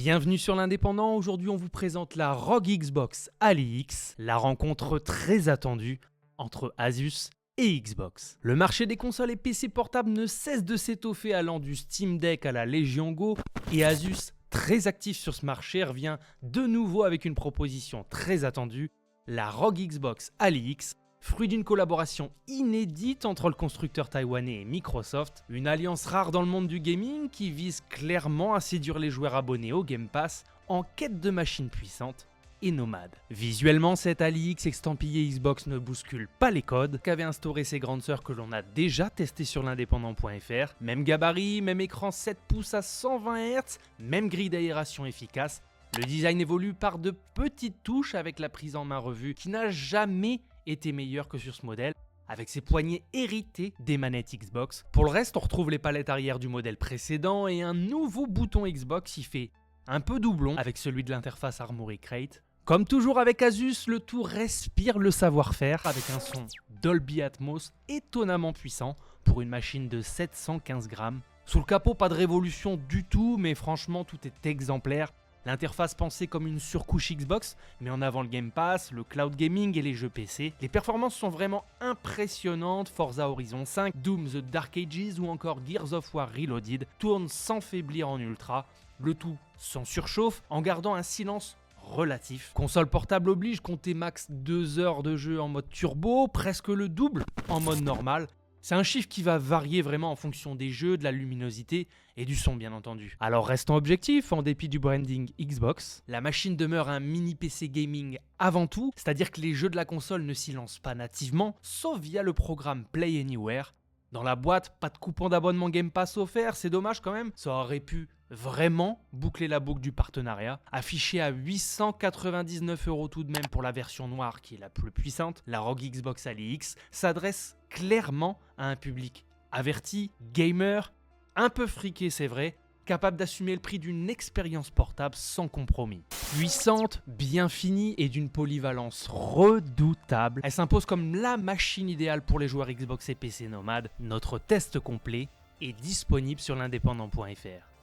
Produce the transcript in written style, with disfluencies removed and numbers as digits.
Bienvenue sur l'Indépendant, aujourd'hui on vous présente la ROG Xbox AliX, la rencontre très attendue entre Asus et Xbox. Le marché des consoles et PC portables ne cesse de s'étoffer allant du Steam Deck à la Legion Go et Asus, très actif sur ce marché, revient de nouveau avec une proposition très attendue, la ROG Xbox AliX, fruit d'une collaboration inédite entre le constructeur taïwanais et Microsoft, une alliance rare dans le monde du gaming qui vise clairement à séduire les joueurs abonnés au Game Pass en quête de machines puissantes et nomades. Visuellement, cette AliX estampillée Xbox ne bouscule pas les codes qu'avaient instauré ses grandes sœurs que l'on a déjà testé sur l'indépendant.fr. Même gabarit, même écran 7 pouces à 120 Hz, même grille d'aération efficace. Le design évolue par de petites touches avec la prise en main revue qui n'a jamais était meilleur que sur ce modèle, avec ses poignées héritées des manettes Xbox. Pour le reste, on retrouve les palettes arrière du modèle précédent et un nouveau bouton Xbox qui fait un peu doublon avec celui de l'interface Armoury Crate. Comme toujours avec Asus, le tout respire le savoir-faire avec un son Dolby Atmos étonnamment puissant pour une machine de 715 grammes. Sous le capot, pas de révolution du tout, mais franchement tout est exemplaire. L'interface pensée comme une surcouche Xbox, met en avant le Game Pass, le cloud gaming et les jeux PC. Les performances sont vraiment impressionnantes, Forza Horizon 5, Doom The Dark Ages ou encore Gears of War Reloaded tournent sans faiblir en ultra, le tout sans surchauffe, en gardant un silence relatif. Console portable oblige, comptez max 2 heures de jeu en mode turbo, presque le double en mode normal. C'est un chiffre qui va varier vraiment en fonction des jeux, de la luminosité et du son bien entendu. Alors restons objectifs, en dépit du branding Xbox, la machine demeure un mini PC gaming avant tout, c'est-à-dire que les jeux de la console ne s'y lancent pas nativement, sauf via le programme Play Anywhere. Dans la boîte, pas de coupon d'abonnement Game Pass offert, c'est dommage quand même, ça aurait pu vraiment boucler la boucle du partenariat. Affiché à 899 € tout de même pour la version noire qui est la plus puissante, la ROG Xbox AliX s'adresse clairement à un public averti, gamer, un peu friqué c'est vrai, capable d'assumer le prix d'une expérience portable sans compromis. Puissante, bien finie et d'une polyvalence redoutable, elle s'impose comme la machine idéale pour les joueurs Xbox et PC nomades. Notre test complet est disponible sur l'indépendant.fr.